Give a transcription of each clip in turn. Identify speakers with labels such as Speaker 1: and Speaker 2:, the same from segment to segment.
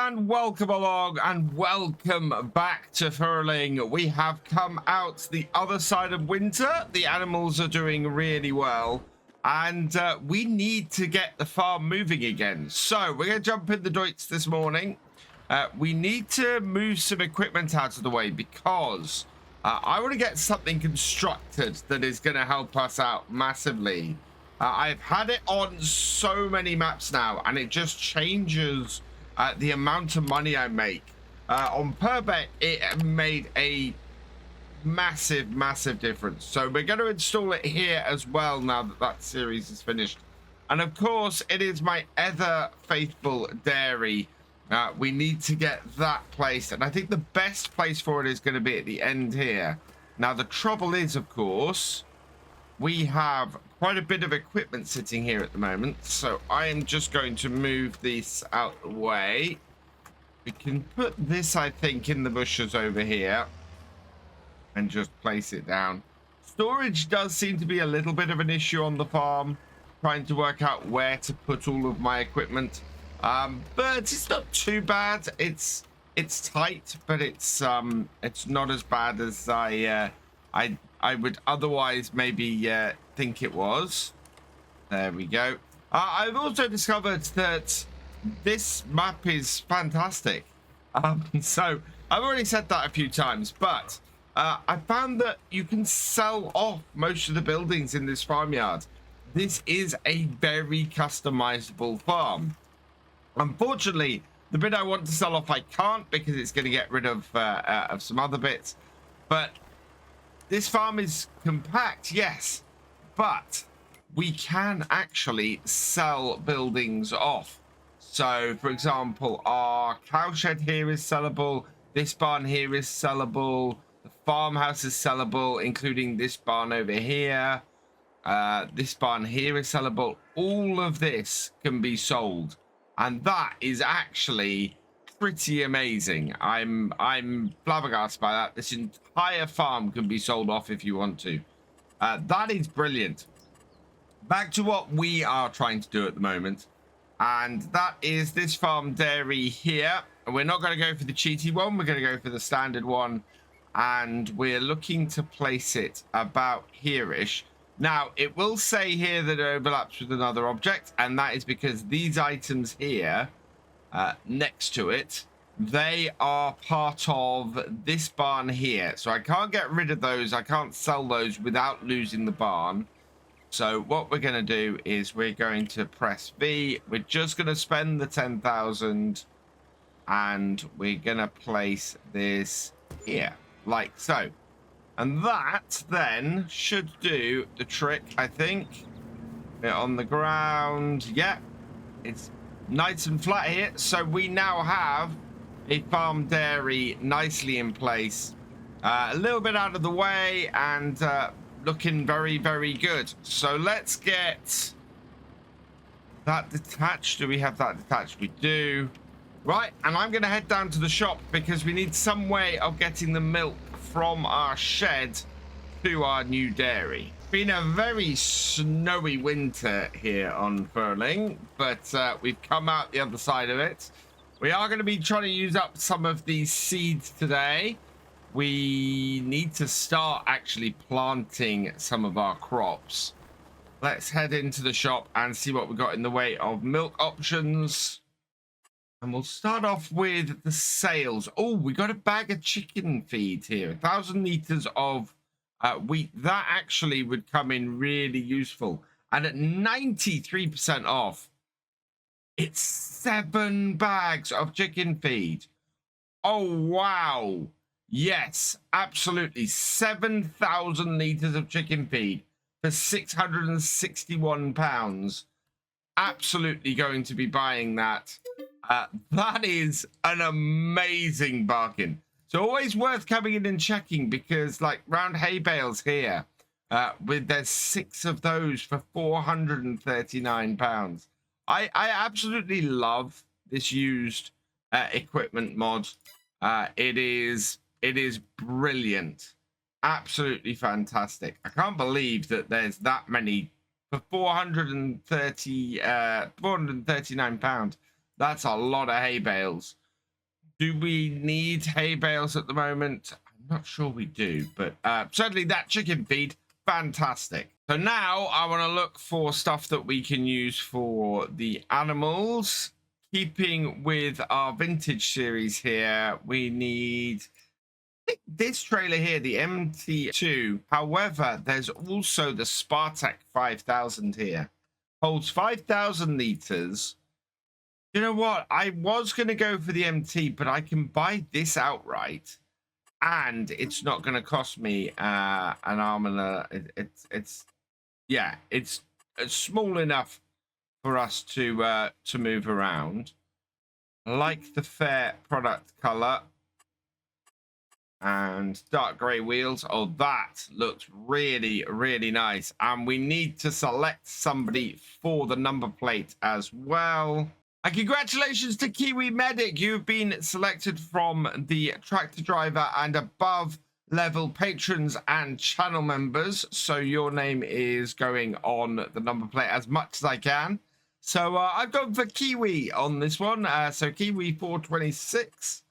Speaker 1: and welcome along and welcome back to Frühling. We have come out the other side of winter. The animals are doing really well and we need to get the farm moving again. So we're going to jump in the Deutz this morning. We need to move some equipment out of the way because I want to get something constructed that is going to help us out massively. I've had it on so many maps now and it just changes the amount of money I make. On per bet, it made a massive difference. So we're going to install it here as well now that that series is finished. And of course, it is my ever faithful dairy. We need to get that placed. And I think the best place for it is going to be at the end here. Now, the trouble is, of course, we have quite a bit of equipment sitting here at the moment, so I am just going to move this out the way. We can put this, I think, in the bushes over here and just place it down. Storage does seem to be a little bit of an issue on the farm, trying to work out where to put all of my equipment, but it's not too bad. It's tight, but it's not as bad as I would otherwise maybe think it was. There we go. I've also discovered that this map is fantastic. So I've already said that a few times, but I found that you can sell off most of the buildings in this farmyard. This is a very customizable farm. Unfortunately, the bit I want to sell off I can't because it's going to get rid of some other bits, but this farm is compact, yes, but we can actually sell buildings off. So, for example, our cowshed here is sellable. This barn here is sellable. The farmhouse is sellable, including this barn over here. This barn here is sellable. All of this can be sold, and that is actually pretty amazing. I'm flabbergasted by that. This entire farm can be sold off if you want to. That is brilliant. Back to what we are trying to do at the moment, and that is this farm dairy here. We're not going to go for the cheaty one. We're going to go for the standard one, and we're looking to place it about here-ish. Now, it will say here that it overlaps with another object, and that is because these items here next to it, they are part of this barn here, so I can't get rid of those. I can't sell those without losing the barn. So what we're going to do is we're going to press V. We're just going to spend the 10,000 and we're going to place this here like so, and that then should do the trick, I think. Bit on the ground. Yeah, it's nice and flat here, so we now have a farm dairy nicely in place, a little bit out of the way and looking very good. So let's get that detached. Do we have that detached? We do. Right, and I'm going to head down to the shop because we need some way of getting the milk from our shed to our new dairy. Been a very snowy winter here on Frühling, but we've come out the other side of it. We are going to be trying to use up some of these seeds today. We need to start actually planting some of our crops. Let's head into the shop and see what we got in the way of milk options. And we'll start off with the sales. Oh, we got a bag of chicken feed here. 1,000 liters of wheat. That actually would come in really useful. And at 93% off, it's 7 bags of chicken feed. Oh, wow. Yes, absolutely. 7,000 liters of chicken feed for £661. Absolutely going to be buying that. That is an amazing bargain. So always worth coming in and checking because like round hay bales here, there's 6 of those for £439. I absolutely love this used equipment mod. It is brilliant, absolutely fantastic. I can't believe that there's that many for £439. That's a lot of hay bales. Do we need hay bales at the moment? I'm not sure we do, but certainly that chicken feed, fantastic. So now I want to look for stuff that we can use for the animals. Keeping with our vintage series here, we need this trailer here, the MT2. However, there's also the Spartak 5000 here. Holds 5,000 liters. You know what? I was going to go for the MT, but I can buy this outright. And it's not going to cost me an arm and it's small enough for us to move around. I like the fair product color and dark gray wheels. Oh, that looks really, really nice. And we need to select somebody for the number plate as well. And congratulations to KiwiMedic. You've been selected from the tractor driver and above level patrons and channel members. So your name is going on the number plate as much as I can. So I've gone for Kiwi on this one. So Kiwi 426.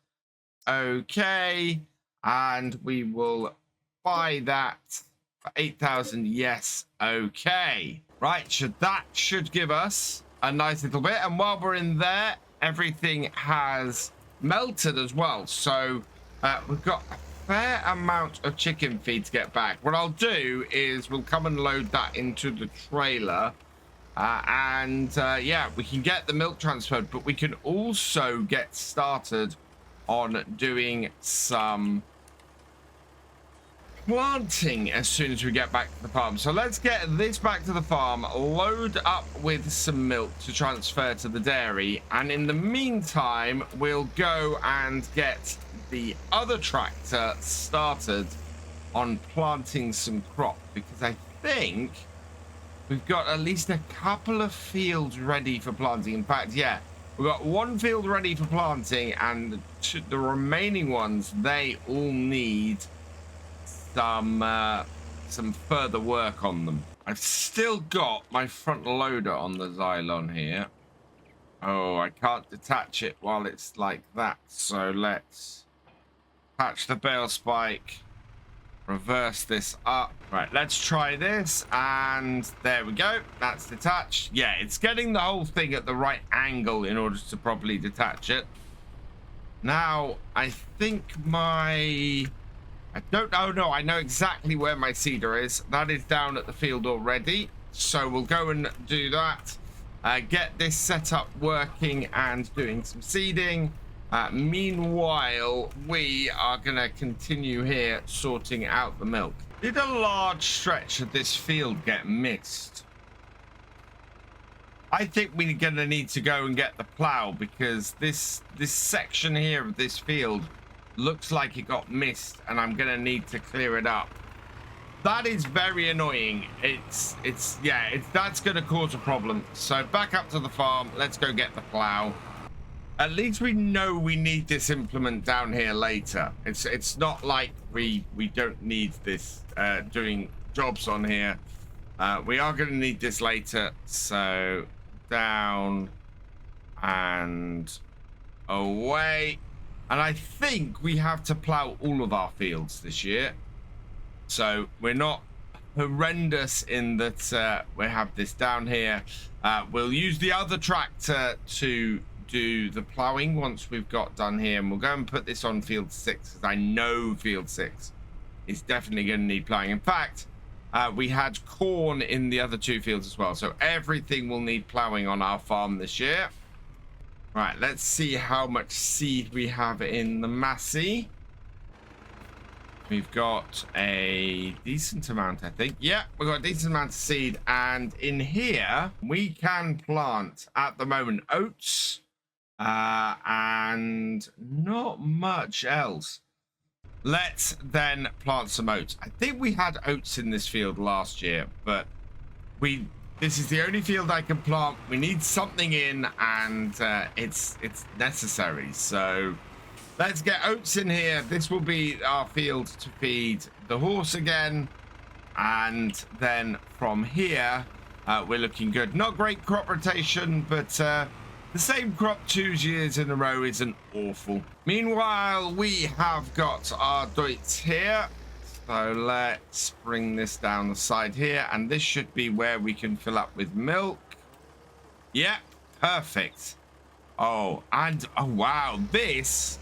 Speaker 1: Okay. And we will buy that for 8,000. Yes. Okay. Right. That should give us a nice little bit. And while we're in there, everything has melted as well. So we've got a fair amount of chicken feed to get back. What I'll do is we'll come and load that into the trailer. Yeah, we can get the milk transferred, but we can also get started on doing some planting as soon as we get back to the farm. So let's get this back to the farm, load up with some milk to transfer to the dairy, and in the meantime we'll go and get the other tractor started on planting some crop, because I think we've got at least a couple of fields ready for planting. In fact, yeah, we've got one field ready for planting, and the remaining ones, they all need some further work on them. I've still got my front loader on the Xylon here. Oh, I can't detach it while it's like that. So let's attach the bale spike, reverse this up. Right, let's try this, and there we go. That's detached. Yeah, it's getting the whole thing at the right angle in order to properly detach it. Now, I think I know exactly where my seeder is. That is down at the field already. So we'll go and do that. Get this setup working and doing some seeding. Meanwhile, we are going to continue here sorting out the milk. Did a large stretch of this field get missed? I think we're going to need to go and get the plow, because this section here of this field looks like it got missed, and I'm going to need to clear it up. That is very annoying. That's going to cause a problem. So back up to the farm. Let's go get the plow. At least we know we need this implement down here later. It's not like we don't need this doing jobs on here. We are going to need this later. So down and away. And I think we have to plow all of our fields this year. So we're not horrendous in that we have this down here. We'll use the other tractor to do the plowing once we've got done here, and we'll go and put this on field 6, because I know field 6 is definitely going to need plowing. In fact, we had corn in the other 2 fields as well, so everything will need plowing on our farm this year. Right, let's see how much seed we have in the Massey. We've got a decent amount, I think. Yeah, we've got a decent amount of seed. And in here, we can plant, at the moment, oats. And not much else. Let's then plant some oats. I think we had oats in this field last year, but this is the only field I can plant. We need something in, and it's necessary. So let's get oats in here. This will be our field to feed the horse again. And then from here, we're looking good. Not great crop rotation, but The same crop 2 years in a row isn't awful. Meanwhile, we have got our Deutz here. So let's bring this down the side here. And this should be where we can fill up with milk. Yeah, perfect. Oh, and oh, wow. This,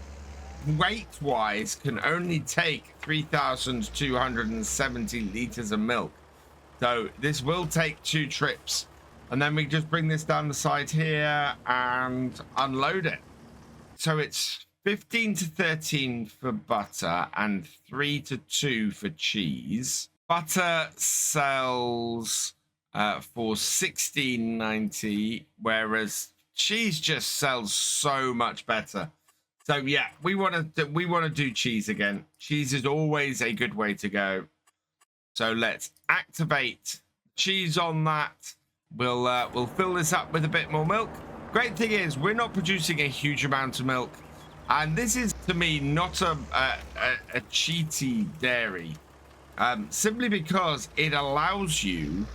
Speaker 1: weight-wise, can only take 3,270 liters of milk. So this will take 2 trips. And then we just bring this down the side here and unload it. So it's 15 to 13 for butter and 3 to 2 for cheese. Butter sells for $16.90, whereas cheese just sells so much better. So yeah, we want to do cheese again. Cheese is always a good way to go. So let's activate cheese on that. We'll fill this up with a bit more milk. Great thing is we're not producing a huge amount of milk, and this is to me not a cheaty dairy, simply because it allows you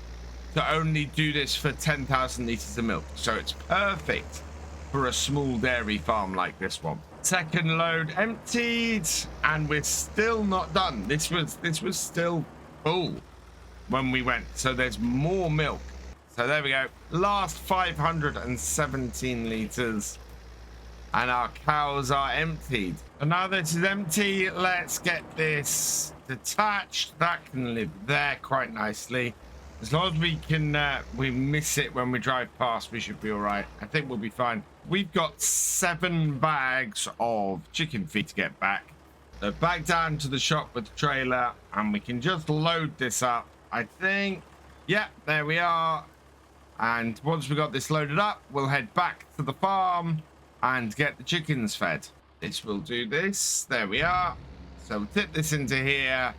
Speaker 1: to only do this for 10,000 liters of milk. So it's perfect for a small dairy farm like this one. Second load emptied, and we're still not done. This was still full when we went, so there's more milk. So there we go. Last 517 liters. And our cows are emptied. And now that it's empty, let's get this detached. That can live there quite nicely. As long as we can, we miss it when we drive past, we should be all right. I think we'll be fine. We've got 7 bags of chicken feed to get back. So back down to the shop with the trailer, and we can just load this up, I think. Yeah, there we are. And once we got this loaded up, we'll head back to the farm and get the chickens fed. This will do this. There we are. So we'll tip this into here,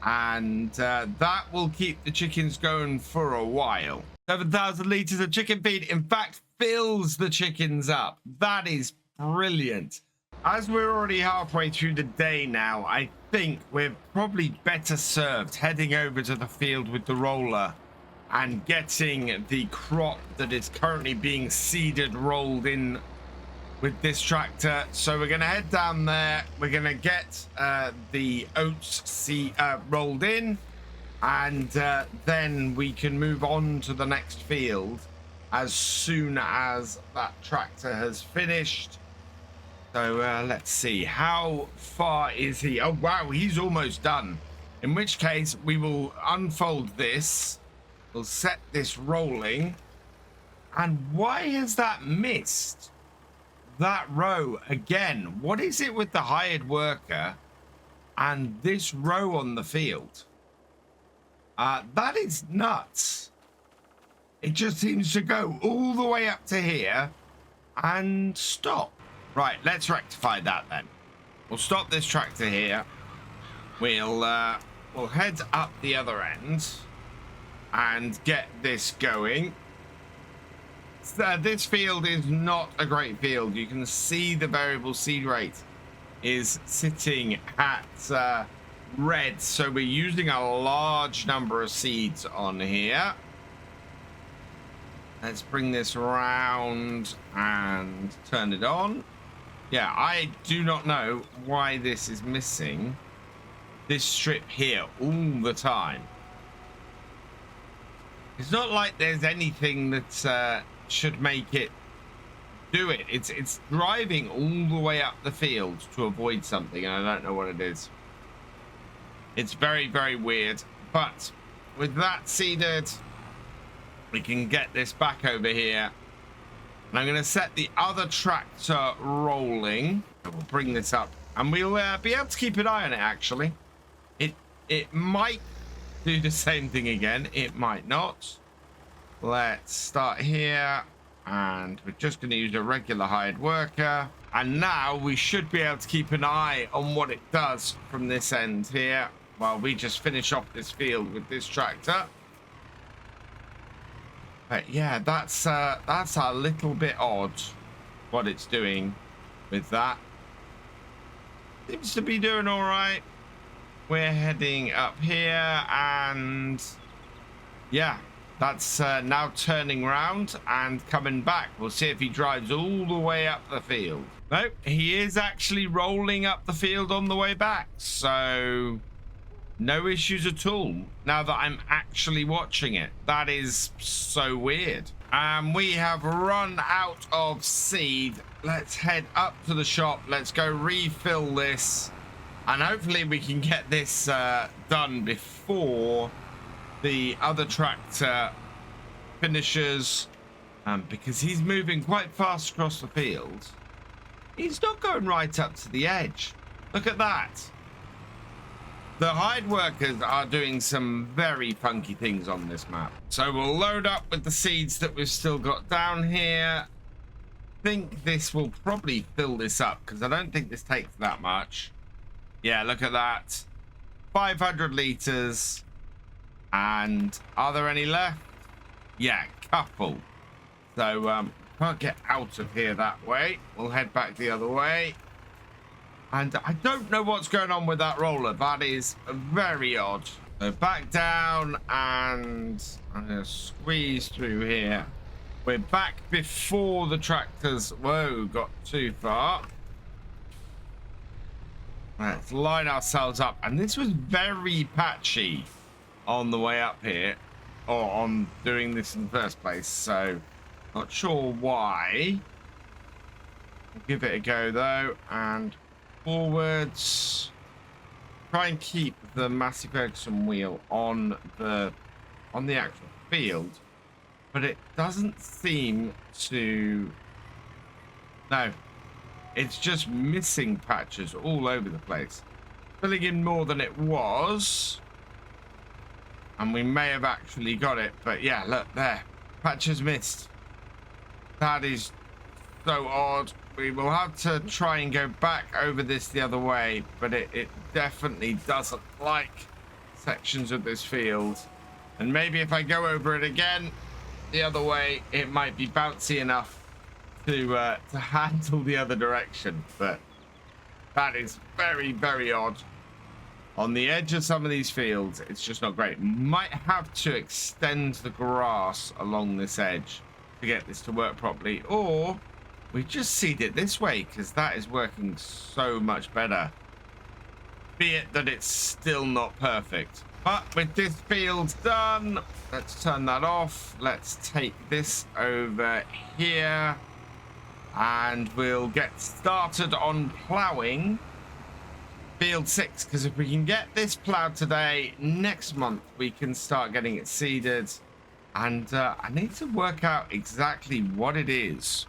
Speaker 1: and that will keep the chickens going for a while. 7,000 liters of chicken feed, in fact, fills the chickens up. That is brilliant. As we're already halfway through the day now, I think we're probably better served heading over to the field with the roller and getting the crop that is currently being seeded rolled in with this tractor. So we're going to head down there. We're going to get the oats rolled in, and then we can move on to the next field as soon as that tractor has finished. So let's see, how far is he? Oh wow, he's almost done, in which case we will unfold this. We'll set this rolling. And why has that missed that row again? What is it with the hired worker and this row on the field? That is nuts. It just seems to go all the way up to here and stop. Right, let's rectify that then. We'll stop this tractor here. We'll head up the other end and get this going. This field is not a great field. You can see the variable seed rate is sitting at red, so we're using a large number of seeds on here. Let's bring this around and turn it on. Yeah, I do not know why this is missing this strip here all the time. It's not like there's anything that should make it do it. It's driving all the way up the field to avoid something, and I don't know what it is. It's very, very weird. But with that seeded, we can get this back over here. And I'm going to set the other tractor rolling. We'll bring this up, and we'll be able to keep an eye on it, actually. It might do the same thing again. It might not. Let's start here, and we're just going to use a regular hired worker. And now we should be able to keep an eye on what it does from this end here while we just finish off this field with this tractor. But yeah, that's a little bit odd what it's doing with that. Seems to be doing all right. We're heading up here, and yeah, That's now turning round and coming back. We'll see if he drives all the way up the field. Nope, he is actually rolling up the field on the way back. So no issues at all now that I'm actually watching it. That is so weird. We have run out of seed. Let's head up to the shop. Let's go refill this. And hopefully we can get this done before the other tractor finishes, because he's moving quite fast across the field. He's not going right up to the edge. Look at that. The hide workers are doing some very funky things on this map. So we'll load up with the seeds that we've still got down here. I think this will probably fill this up because I don't think this takes that much. Yeah, look at that. 500 liters. And are there any left? Yeah, couple. So can't get out of here that way. We'll head back the other way. And I don't know what's going on with that roller. That is very odd. So back down, and I'm going to squeeze through here. We're back before the tractors, whoa, got too far. Let's line ourselves up. And this was very patchy on the way up here, or on doing this in the first place. So not sure why. We'll give it a go though, and forwards. Try and keep the Massey Ferguson wheel on the actual field, but it doesn't seem to. No, it's just missing patches all over the place, filling in more than it was, and we may have actually got it. But yeah, look there, patches missed. That is so odd. We will have to try and go back over this the other way, but it definitely doesn't like sections of this field. And maybe if I go over it again the other way, it might be bouncy enough to handle the other direction. But that is very, very odd. On the edge of some of these fields, it's just not great. Might have to extend the grass along this edge to get this to work properly, or we just seed it this way because that is working so much better. Be it that it's still not perfect. But with this field done, let's turn that off. Let's take this over here and we'll get started on plowing field 6, because if we can get this plowed today, next month we can start getting it seeded. And I need to work out exactly what it is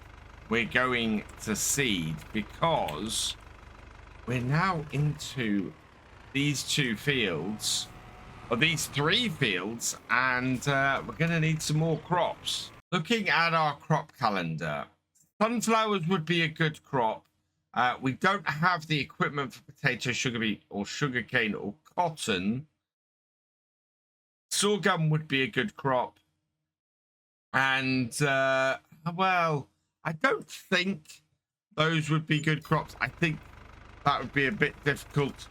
Speaker 1: we're going to seed, because we're now into these 2 fields, or these 3 fields, and we're going to need some more crops. Looking at our crop calendar, sunflowers would be a good crop. We don't have the equipment for potato, sugar beet, or sugarcane, or cotton. Sorghum would be a good crop. And, well, I don't think those would be good crops. I think that would be a bit difficult.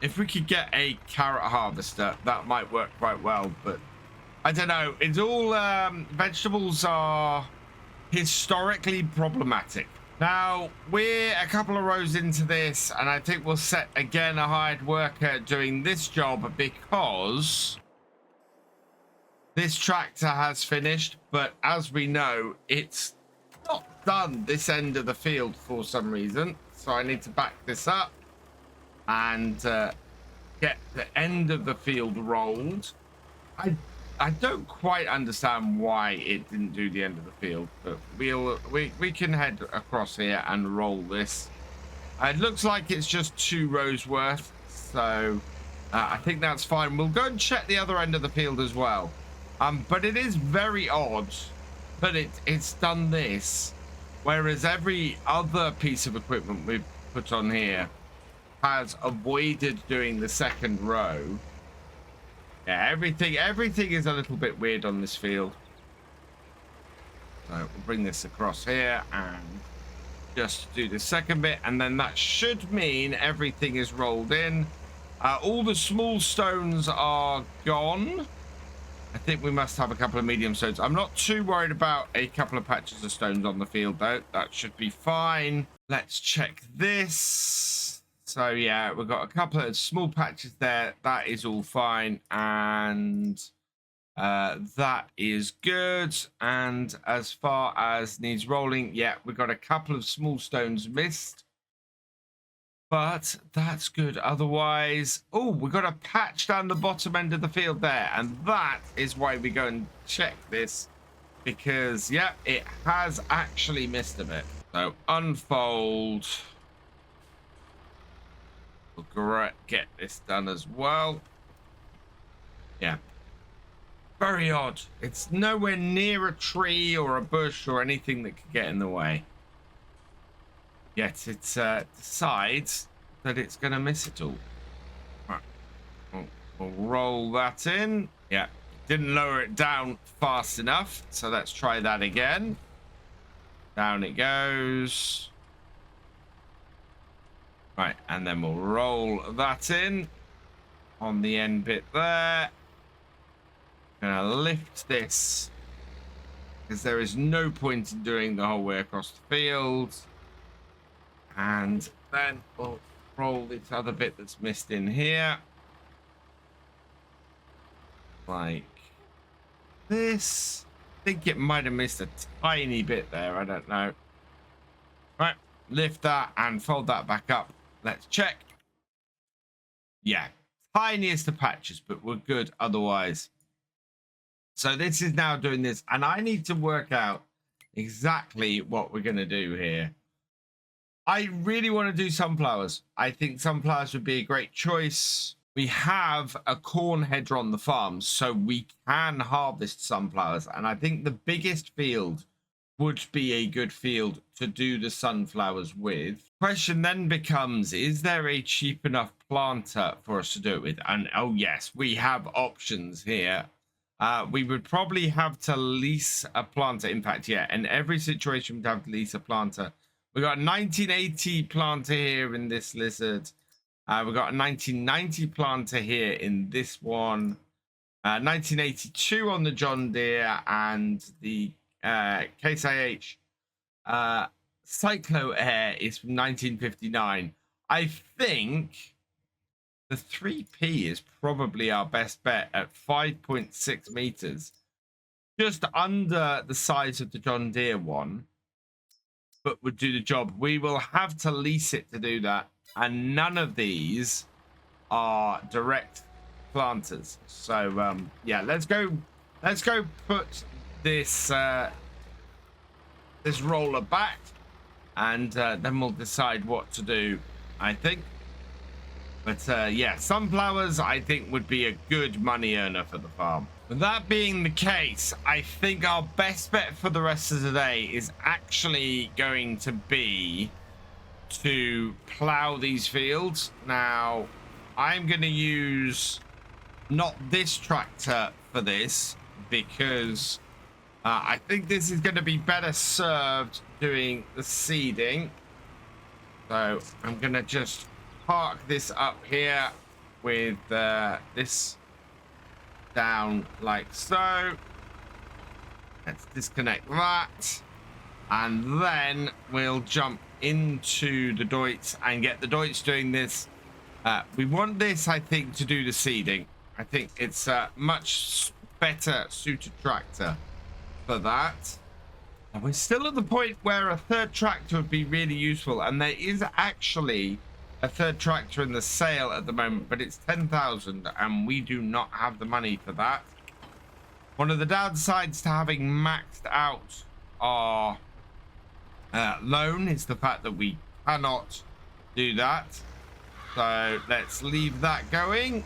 Speaker 1: If we could get a carrot harvester, that might work quite well. But I don't know. It's all vegetables are historically problematic. Now, we're a couple of rows into this, and I think we'll set again a hired worker doing this job because this tractor has finished, but as we know, it's not done this end of the field for some reason. So I need to back this up and get the end of the field rolled. I don't quite understand why it didn't do the end of the field, but we can head across here and roll this. It looks like it's just 2 rows worth, so I think that's fine. We'll go and check the other end of the field as well. But it is very odd that it's done this, whereas every other piece of equipment we've put on here has avoided doing the second row. Yeah, everything is a little bit weird on this field. So we'll bring this across here and just do the second bit, and then that should mean everything is rolled in. All the small stones are gone. I think we must have a couple of medium stones. I'm not too worried about a couple of patches of stones on the field, though. That should be fine. Let's check this. So, yeah, we've got a couple of small patches there. That is all fine. And that is good. And as far as needs rolling, yeah, we've got a couple of small stones missed. But that's good. Otherwise, oh, we've got a patch down the bottom end of the field there. And that is why we go and check this. Because, yeah, it has actually missed a bit. So, unfold. We'll get this done as well. Yeah. Very odd. It's nowhere near a tree or a bush or anything that could get in the way. Yet it decides that it's going to miss it all. Right. We'll roll that in. Yeah, didn't lower it down fast enough. So let's try that again. Down it goes. Right, and then we'll roll that in on the end bit there. Gonna lift this because there is no point in doing the whole way across the field. And then we'll roll this other bit that's missed in here. Like this. I think it might have missed a tiny bit there. I don't know. Right, lift that and fold that back up. Let's check. Yeah, tiniest of patches, but we're good otherwise. So this is now doing this, and I need to work out exactly what we're going to do here. I really want to do sunflowers. I think sunflowers would be a great choice. We have a corn header on the farm, so we can harvest sunflowers. And I think the biggest field would be a good field to do the sunflowers with. Question then becomes, is there a cheap enough planter for us to do it with? And oh yes, we have options here. We would probably have to lease a planter. In fact, yeah, in every situation we'd have to lease a planter. We got a 1980 planter here in this lizard. We got a 1990 planter here in this one. 1982 on the John Deere, and the Case IH Cyclo Air is from 1959. I think the 3P is probably our best bet at 5.6 meters, just under the size of the John Deere one, but would do the job. We will have to lease it to do that, and none of these are direct planters. So yeah, let's go put this this roller back, and then we'll decide what to do, I think. But yeah, sunflowers I think would be a good money earner for the farm. With that being the case, I think our best bet for the rest of the day is actually going to be to plow these fields. Now, I'm going to use not this tractor for this, because I think this is going to be better served doing the seeding. So I'm going to just park this up here with this down like so. Let's disconnect that, and then we'll jump into the Deutz and get the Deutz doing this. We want this, I think, to do the seeding. I think it's a much better suited tractor for that. And we're still at the point where a third tractor would be really useful, and there is actually a third tractor in the sale at the moment, but it's 10,000 and we do not have the money for that. One of the downsides to having maxed out our loan is the fact that we cannot do that. So let's leave that going.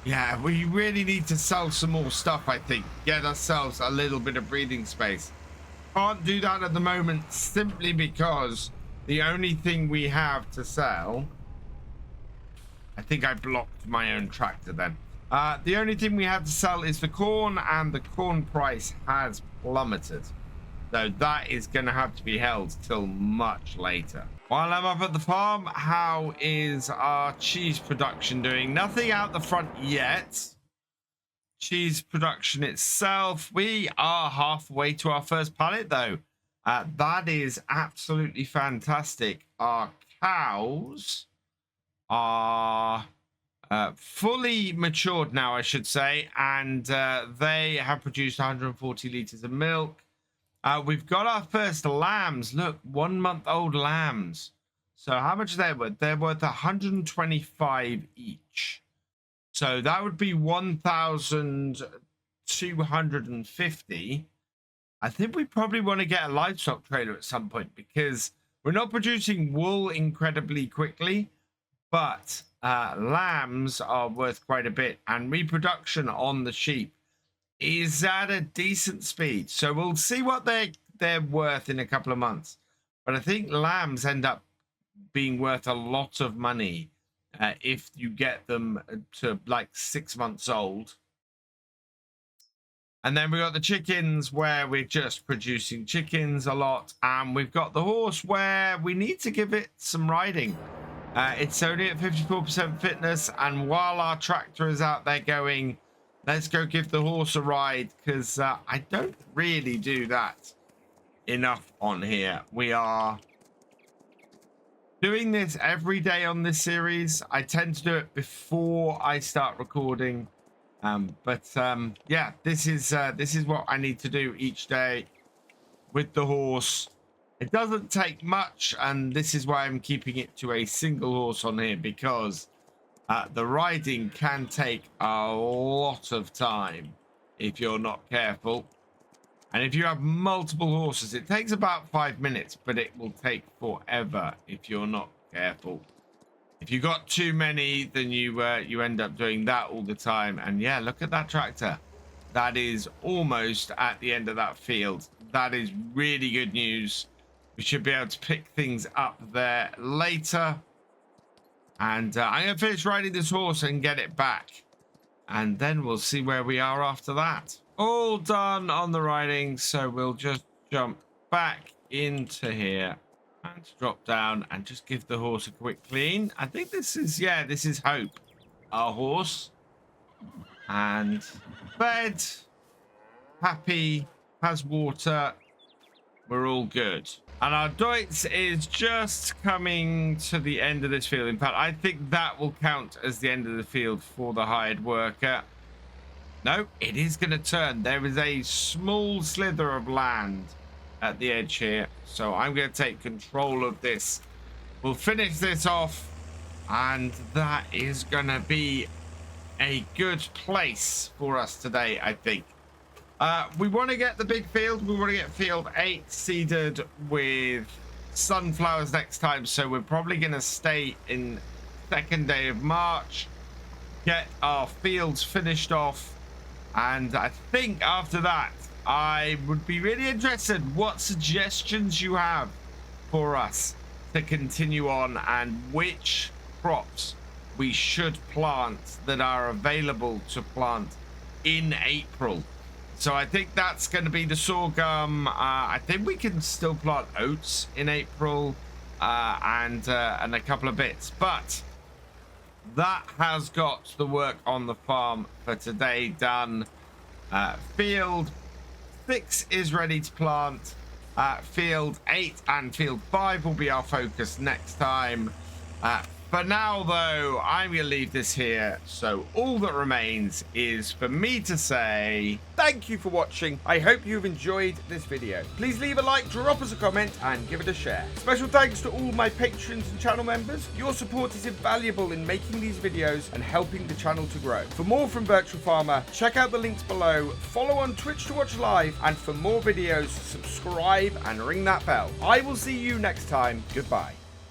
Speaker 1: Yeah, we really need to sell some more stuff, I think. Get ourselves a little bit of breathing space. Can't do that at the moment simply because the only thing we have to sell... I think I blocked my own tractor then. The only thing we have to sell is the corn, and the corn price has plummeted. So that is going to have to be held till much later. While I'm up at the farm, how is our cheese production doing? Nothing out the front yet. cheese production itself. We are halfway to our first pallet, though. That is absolutely fantastic. Our cows are fully matured now, I should say, and they have produced 140 liters of milk. We've got our first lambs. Look, 1 month old lambs. So how much are they worth? They're worth 125 each. So that would be 1,250. I think we probably want to get a livestock trailer at some point because we're not producing wool incredibly quickly, but lambs are worth quite a bit, and reproduction on the sheep is at a decent speed. So we'll see what they're worth in a couple of months. But I think lambs end up being worth a lot of money if you get them to like 6 months old. And then we got the chickens where we're just producing chickens a lot. And we've got the horse where we need to give it some riding. It's only at 54% fitness. And while our tractor is out there going, let's go give the horse a ride, because I don't really do that enough on here. We are doing this every day on this series. I tend to do it before I start recording. Yeah, this is what I need to do each day with the horse. It doesn't take much, and this is why I'm keeping it to a single horse on here, because the riding can take a lot of time if you're not careful. And if you have multiple horses, it takes about 5 minutes, but it will take forever if you're not careful. If you got too many, then you end up doing that all the time. And yeah, look at that tractor. That is almost at the end of that field. That is really good news. We should be able to pick things up there later. And I'm going to finish riding this horse and get it back. And then we'll see where we are after that. All done on the riding. So we'll just jump back into here and drop down and just give the horse a quick clean. I think this is, yeah, this is Hope, our horse. And fed, happy, has water. We're all good. And our Deutz is just coming to the end of this field. In fact, I think that will count as the end of the field for the hired worker. No, it is going to turn. There is a small slither of land at the edge here. So I'm going to take control of this. We'll finish this off. And that is going to be a good place for us today, I think. We want to get the big field. We want to get field 8 seeded with sunflowers next time. So we're probably going to stay in 2nd day of March, get our fields finished off. And I think after that, I would be really interested what suggestions you have for us to continue on and which crops we should plant that are available to plant in April. So I think that's going to be the sorghum. I think we can still plant oats in April and a couple of bits. But that has got the work on the farm for today done. Field 6 is ready to plant. Field 8 and field 5 will be our focus next time. For now, though, I'm going to leave this here. So all that remains is for me to say thank you for watching. I hope you've enjoyed this video. Please leave a like, drop us a comment, and give it a share. Special thanks to all my patrons and channel members. Your support is invaluable in making these videos and helping the channel to grow. For more from Virtual Farmer, check out the links below. Follow on Twitch to watch live, and for more videos, subscribe and ring that bell. I will see you next time. Goodbye.